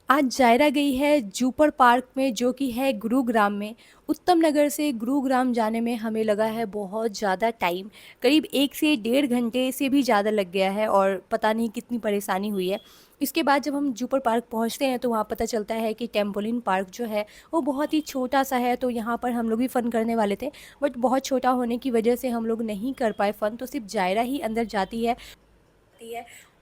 आज जायरा गई है जूपर पार्क में जो कि है गुरुग्राम में। उत्तम नगर से गुरुग्राम जाने में हमें लगा है बहुत ज़्यादा टाइम, करीब 1 से डेढ़ घंटे से भी ज़्यादा लग गया है और पता नहीं कितनी परेशानी हुई है। इसके बाद जब हम जूपर पार्क पहुंचते हैं तो वहाँ पता चलता है कि टेम्पोलिन पार्क जो है वो बहुत ही छोटा-सा है, तो यहाँ पर हम लोग भी फ़न करने वाले थे, बट बहुत छोटा होने की वजह से हम लोग नहीं कर पाए फ़न, तो सिर्फ जायरा ही अंदर जाती है।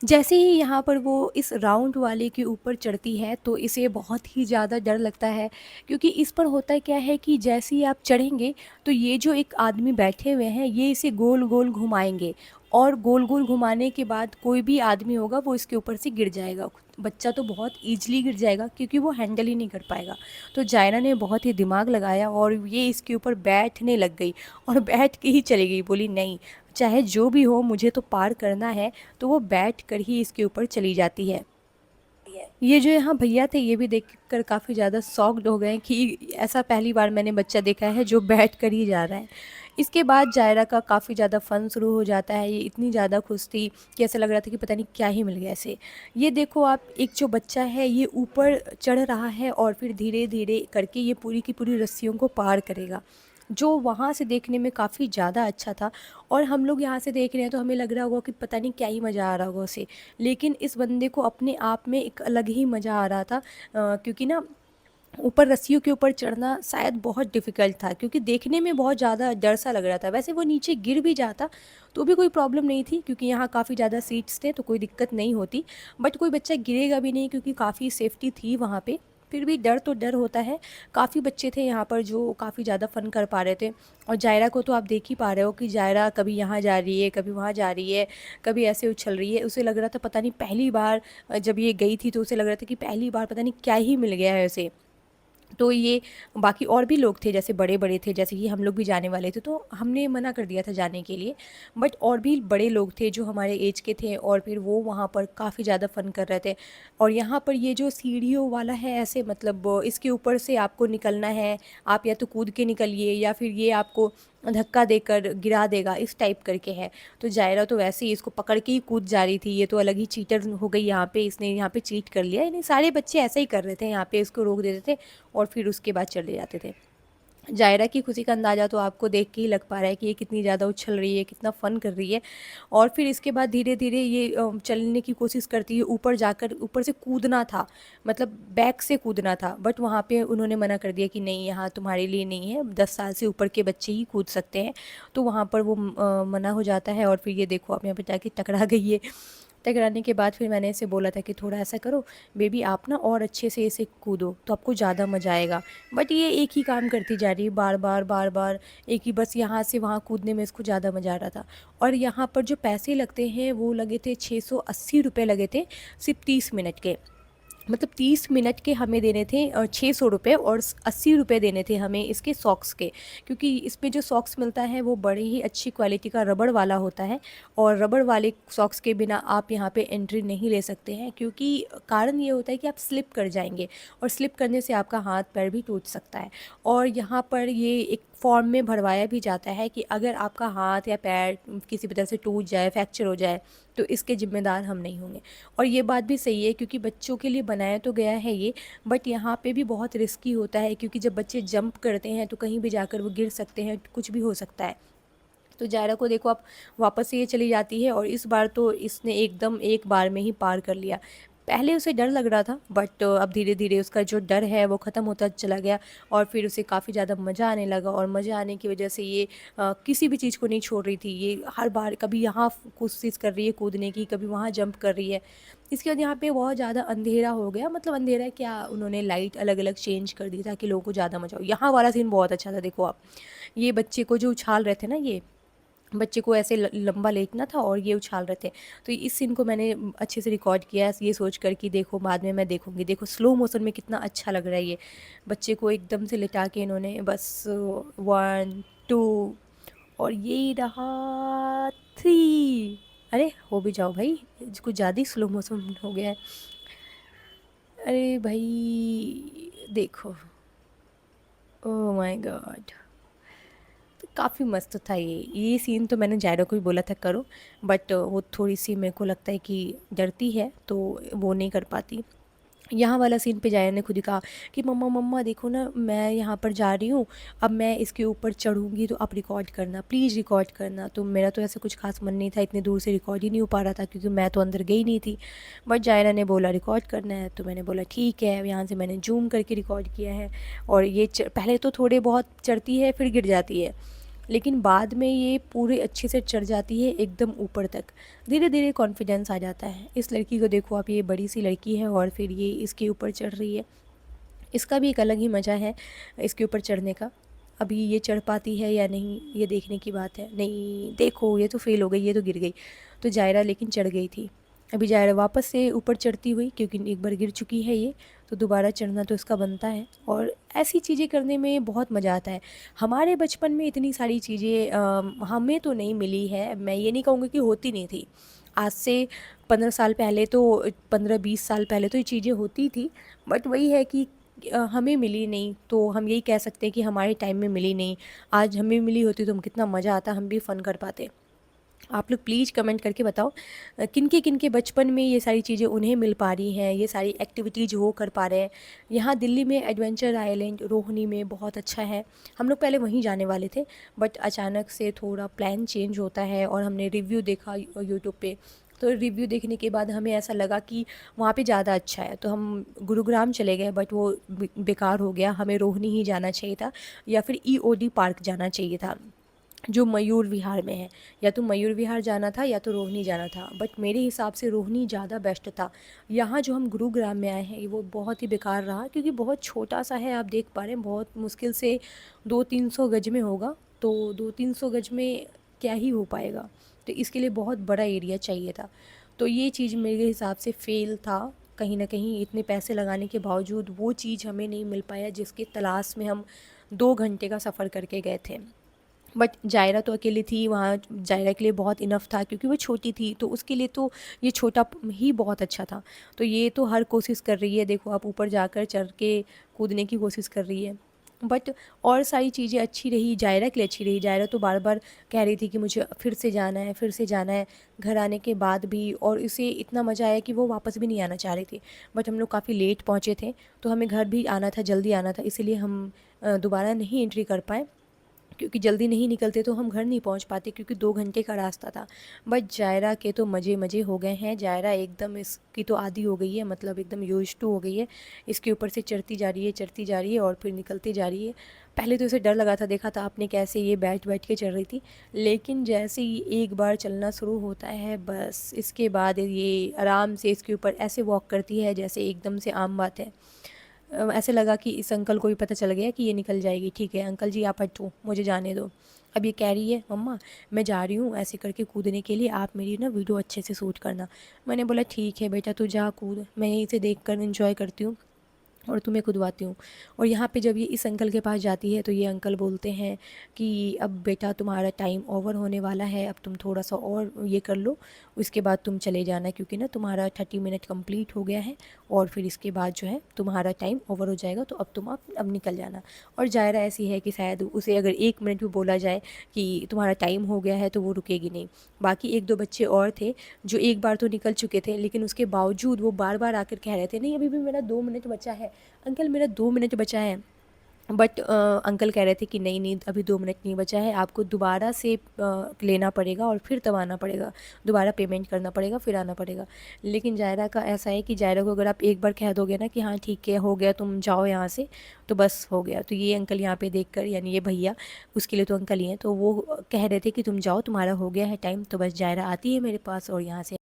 जैसे ही यहाँ पर वो इस राउंड वाले के ऊपर चढ़ती है तो इसे बहुत ही ज़्यादा डर लगता है, क्योंकि इस पर होता क्या है कि जैसे ही आप चढ़ेंगे तो ये जो एक आदमी बैठे हुए हैं ये इसे गोल गोल घुमाएंगे, और गोल गोल घुमाने के बाद कोई भी आदमी होगा वो इसके ऊपर से गिर जाएगा। बच्चा तो बहुत ईजिली गिर जाएगा क्योंकि वो हैंडल ही नहीं कर पाएगा। तो जायना ने बहुत ही दिमाग लगाया और ये इसके ऊपर बैठने लग गई और बैठ के ही चली गई, बोली नहीं, चाहे जो भी हो मुझे तो पार करना है। तो वो बैठ कर ही इसके ऊपर चली जाती है। ये जो यहाँ भैया थे ये भी देखकर काफ़ी ज़्यादा शॉक्ड हो गए कि ऐसा पहली बार मैंने बच्चा देखा है जो बैठ कर ही जा रहा है। इसके बाद जायरा का काफ़ी ज़्यादा फ़न शुरू हो जाता है। ये इतनी ज़्यादा खुश थी कि ऐसा लग रहा था कि पता नहीं क्या ही मिल गया इसे। ये देखो आप, एक जो बच्चा है ये ऊपर चढ़ रहा है और फिर धीरे धीरे करके ये पूरी की पूरी रस्सियों को पार करेगा, जो वहाँ से देखने में काफ़ी ज़्यादा अच्छा था। और हम लोग यहाँ से देख रहे हैं तो हमें लग रहा होगा कि पता नहीं क्या ही मज़ा आ रहा होगा उसे, लेकिन इस बंदे को अपने आप में एक अलग ही मज़ा आ रहा था, क्योंकि ना ऊपर रस्सियों के ऊपर चढ़ना शायद बहुत डिफ़िकल्ट था, क्योंकि देखने में बहुत ज़्यादा डर सा लग रहा था। वैसे वो नीचे गिर भी जाता तो भी कोई प्रॉब्लम नहीं थी, क्योंकि यहाँ काफ़ी ज़्यादा सीट्स थे तो कोई दिक्कत नहीं होती, बट कोई बच्चा गिरेगा भी नहीं क्योंकि काफ़ी सेफ्टी थी वहाँ पे। फिर भी डर तो डर होता है। काफ़ी बच्चे थे यहाँ पर जो काफ़ी ज़्यादा फ़न कर पा रहे थे, और जायरा को तो आप देख ही पा रहे हो कि जायरा कभी यहाँ जा रही है, कभी वहाँ जा रही है, कभी ऐसे उछल रही है। उसे लग रहा था पता नहीं पहली बार जब ये गई थी तो उसे लग रहा था कि पहली बार पता नहीं क्या ही मिल गया है उसे। तो ये बाकी और भी लोग थे, जैसे बड़े-बड़े थे, जैसे कि हम लोग भी जाने वाले थे तो हमने मना कर दिया था जाने के लिए। बट और भी बड़े लोग थे जो हमारे ऐज के थे और फिर वो वहाँ पर काफ़ी ज़्यादा फ़न कर रहे थे। और यहाँ पर ये जो सीढ़ियों वाला है, ऐसे मतलब इसके ऊपर से आपको निकलना है, आप या तो कूद के निकलिए या फिर ये आपको धक्का देकर गिरा देगा, इस टाइप करके है। तो जायरा तो वैसे ही इसको पकड़ के ही कूद जा रही थी, ये तो अलग ही चीटर हो गई यहाँ पे, इसने यहाँ पे चीट कर लिया। यानी सारे बच्चे ऐसा ही कर रहे थे, यहाँ पे इसको रोक देते थे और फिर उसके बाद चले जाते थे। जायरा की खुशी का अंदाज़ा तो आपको देख के ही लग पा रहा है कि ये कितनी ज़्यादा उछल रही है, कितना फ़न कर रही है। और फिर इसके बाद धीरे-धीरे ये चलने की कोशिश करती है, ऊपर जाकर ऊपर से कूदना था, मतलब बैक से कूदना था, बट वहाँ पे उन्होंने मना कर दिया कि नहीं, यहाँ तुम्हारे लिए नहीं है, 10 साल से ऊपर के बच्चे ही कूद सकते हैं। तो वहाँ पर वो मना हो जाता है और फिर ये देखो आप यहाँ पे जाके टकरा गई है। टकराने के बाद फिर मैंने इसे बोला था कि थोड़ा ऐसा करो बेबी, आप ना और अच्छे से इसे कूदो तो आपको ज़्यादा मज़ा आएगा। बट ये एक ही काम करती जा रही है, बार बार बार बार एक ही, बस यहाँ से वहाँ कूदने में इसको ज़्यादा मज़ा आ रहा था। और यहाँ पर जो पैसे लगते हैं वो लगे थे 680 रुपये लगे थे, सिर्फ 30 मिनट के। मतलब 30 मिनट के हमें देने थे 600 रुपये, और 80 रुपये देने थे हमें इसके सॉक्स के, क्योंकि इसमें जो सॉक्स मिलता है वो बड़े ही अच्छी क्वालिटी का रबड़ वाला होता है। और रबड़ वाले सॉक्स के बिना आप यहाँ पे एंट्री नहीं ले सकते हैं, क्योंकि कारण ये होता है कि आप स्लिप कर जाएंगे और स्लिप करने से आपका हाथ पैर भी टूट सकता है। और यहाँ पर ये एक फॉर्म में भरवाया भी जाता है कि अगर आपका हाथ या पैर किसी भी तरह से टूट जाए, फ्रैक्चर हो जाए, तो इसके ज़िम्मेदार हम नहीं होंगे। और ये बात भी सही है, क्योंकि बच्चों के लिए बनाया तो गया है ये, बट यहाँ पे भी बहुत रिस्की होता है, क्योंकि जब बच्चे जंप करते हैं तो कहीं भी जाकर वो गिर सकते हैं, कुछ भी हो सकता है। तो जायरा को देखो आप, वापस से ये चली जाती है और इस बार तो इसने एकदम एक बार में ही पार कर लिया। पहले उसे डर लग रहा था, बट अब धीरे धीरे उसका जो डर है वो ख़त्म होता चला गया और फिर उसे काफ़ी ज़्यादा मज़ा आने लगा। और मज़ा आने की वजह से ये किसी भी चीज़ को नहीं छोड़ रही थी। ये हर बार कभी यहाँ कोशिश कर रही है कूदने की, कभी वहाँ जंप कर रही है। इसके बाद यहाँ पे बहुत ज़्यादा अंधेरा हो गया, मतलब अंधेरा क्या, उन्होंने लाइट अलग अलग चेंज कर दी ताकि लोगों को ज़्यादा मज़ा हो। यहाँ वाला सीन बहुत अच्छा था, देखो आप, ये बच्चे को जो उछाल रहे थे ना, ये बच्चे को ऐसे लंबा लेटना था और ये उछाल रहे थे। तो इस सीन को मैंने अच्छे से रिकॉर्ड किया है, ये सोच कर कि देखो बाद में मैं देखूँगी। देखो स्लो मोशन में कितना अच्छा लग रहा है ये। बच्चे को एकदम से लिटा के इन्होंने बस 1 2 और ये रहा 3। अरे हो भी जाओ भाई, कुछ ज़्यादा ही स्लो मोशन हो गया है। अरे भाई देखो, ओह माय गॉड! काफ़ी मस्त था ये सीन तो मैंने जायरा को भी बोला था करो, बट वो थोड़ी सी मेरे को लगता है कि डरती है तो वो नहीं कर पाती। यहाँ वाला सीन पे जाया ने खुद ही कहा कि मम्मा मम्मा देखो ना, मैं यहाँ पर जा रही हूँ, अब मैं इसके ऊपर चढ़ूँगी तो आप रिकॉर्ड करना, प्लीज़ रिकॉर्ड करना। तो मेरा तो ऐसा कुछ खास मन नहीं था, इतनी दूर से रिकॉर्ड ही नहीं हो पा रहा था क्योंकि मैं तो अंदर गई नहीं थी। बट जायरा ने बोला रिकॉर्ड करना है, तो मैंने बोला ठीक है। यहाँ से मैंने जूम करके रिकॉर्ड किया है। और ये पहले तो थोड़े बहुत चढ़ती है, फिर गिर जाती है, लेकिन बाद में ये पूरे अच्छे से चढ़ जाती है एकदम ऊपर तक। धीरे धीरे कॉन्फिडेंस आ जाता है। इस लड़की को देखो आप, ये बड़ी सी लड़की है और फिर ये इसके ऊपर चढ़ रही है। इसका भी एक अलग ही मज़ा है इसके ऊपर चढ़ने का। अभी ये चढ़ पाती है या नहीं, ये देखने की बात है। नहीं, देखो ये तो फेल हो गई, ये तो गिर गई। तो जायरा लेकिन चढ़ गई थी। अभी जायरा वापस से ऊपर चढ़ती हुई, क्योंकि एक बार गिर चुकी है ये, तो दोबारा चढ़ना तो इसका बनता है। और ऐसी चीज़ें करने में बहुत मज़ा आता है। हमारे बचपन में इतनी सारी चीज़ें हमें तो नहीं मिली है। मैं ये नहीं कहूँगी कि होती नहीं थी। आज से 15 साल पहले तो, 15-20 साल पहले तो ये चीज़ें होती थी। बट वही है कि हमें मिली नहीं, तो हम यही कह सकते हैं कि हमारे टाइम में मिली नहीं। आज हमें मिली होती तो हम कितना मज़ा आता, हम भी फ़न कर पाते। आप लोग प्लीज़ कमेंट करके बताओ किनके बचपन में ये सारी चीज़ें उन्हें मिल पा रही हैं, ये सारी एक्टिविटीज़ वो कर पा रहे हैं। यहाँ दिल्ली में एडवेंचर आइलैंड रोहिनी में बहुत अच्छा है। हम लोग पहले वहीं जाने वाले थे, बट अचानक से थोड़ा प्लान चेंज होता है और हमने रिव्यू देखा यूट्यूब पे। तो रिव्यू देखने के बाद हमें ऐसा लगा कि वहाँ पे ज़्यादा अच्छा है, तो हम गुरुग्राम चले गए। बट वो बेकार हो गया, हमें रोहिनी ही जाना चाहिए था या फिर ईओडी पार्क जाना चाहिए था, जो मयूर विहार में है। या तो मयूर विहार जाना था या तो रोहिनी जाना था, बट मेरे हिसाब से रोहिनी ज़्यादा बेस्ट था। यहाँ जो हम गुरुग्राम में आए हैं वो बहुत ही बेकार रहा, क्योंकि बहुत छोटा सा है। आप देख पा रहे हैं, बहुत मुश्किल से 200-300 गज में होगा। तो 200-300 गज में क्या ही हो पाएगा, तो इसके लिए बहुत बड़ा एरिया चाहिए था। तो ये चीज़ मेरे हिसाब से फ़ेल था। कहीं ना कहीं इतने पैसे लगाने के बावजूद वो चीज़ हमें नहीं मिल पाया जिसकी तलाश में हम 2 घंटे का सफ़र करके गए थे। बट जायरा तो अकेली थी वहाँ, जायरा के लिए बहुत इनफ था क्योंकि वो छोटी थी, तो उसके लिए तो ये छोटा ही बहुत अच्छा था। तो ये तो हर कोशिश कर रही है, देखो आप ऊपर जाकर चढ़ के कूदने की कोशिश कर रही है। बट और सारी चीज़ें अच्छी रही, जायरा के लिए अच्छी रही। जायरा तो बार बार कह रही थी कि मुझे फिर से जाना है, फिर से जाना है। घर आने के बाद भी, और इसे इतना मज़ा आया कि वो वापस भी नहीं आना चाह रही थी। बट हम लोग काफ़ी लेट पहुँचे थे, तो हमें घर भी आना था, जल्दी आना था, इसीलिए हम दोबारा नहीं एंट्री कर पाए। क्योंकि जल्दी नहीं निकलते तो हम घर नहीं पहुंच पाते, क्योंकि 2 घंटे का रास्ता था। बट जायरा के तो मज़े मज़े हो गए हैं। जायरा एकदम इसकी तो आदी हो गई है, मतलब एकदम यूज्ड टू हो गई है। इसके ऊपर से चढ़ती जा रही है, चढ़ती जा रही है और फिर निकलती जा रही है। पहले तो इसे डर लगा था, देखा था आपने कैसे ये बैठ बैठ के चढ़ रही थी। लेकिन जैसे ही एक बार चलना शुरू होता है, बस इसके बाद ये आराम से इसके ऊपर ऐसे वॉक करती है जैसे एकदम से आम बात है। ऐसे लगा कि इस अंकल को भी पता चल गया कि ये निकल जाएगी। ठीक है अंकल जी, आप हटो, मुझे जाने दो। अब ये कह रही है मम्मा मैं जा रही हूँ ऐसे करके कूदने के लिए, आप मेरी ना वीडियो अच्छे से शूट करना। मैंने बोला ठीक है बेटा, तू जा कूद, मैं यहीं से देख कर इन्जॉय करती हूँ और तुम्हें खुदवाती हूँ। और यहाँ पे जब ये इस अंकल के पास जाती है तो ये अंकल बोलते हैं कि अब बेटा तुम्हारा टाइम ओवर होने वाला है, अब तुम थोड़ा सा और ये कर लो, उसके बाद तुम चले जाना, क्योंकि ना तुम्हारा 30 मिनट कंप्लीट हो गया है और फिर इसके बाद जो है तुम्हारा टाइम ओवर हो जाएगा, तो अब तुम अब निकल जाना। और जायरा ऐसी है कि शायद उसे अगर 1 मिनट भी बोला जाए कि तुम्हारा टाइम हो गया है तो वो रुकेगी नहीं। बाकी 1-2 बच्चे और थे जो एक बार तो निकल चुके थे, लेकिन उसके बावजूद वो बार बार आकर कह रहे थे नहीं अभी भी मेरा 2 मिनट बचा है, अंकल मेरा 2 मिनट बचा है। बट अंकल कह रहे थे कि नहीं नहीं अभी 2 मिनट नहीं बचा है, आपको दोबारा से लेना पड़ेगा और फिर तब आना पड़ेगा, दोबारा पेमेंट करना पड़ेगा, फिर आना पड़ेगा। लेकिन जायरा का ऐसा है कि जायरा को अगर आप एक बार कह दोगे ना कि हाँ ठीक है हो गया तुम जाओ यहाँ से, तो बस हो गया। तो ये अंकल यहाँ पे देख कर, यानी ये भैया, उसके लिए तो अंकल ही हैं, तो वो कह रहे थे कि तुम जाओ तुम्हारा हो गया है टाइम, तो बस जायरा आती है मेरे पास और यहाँ से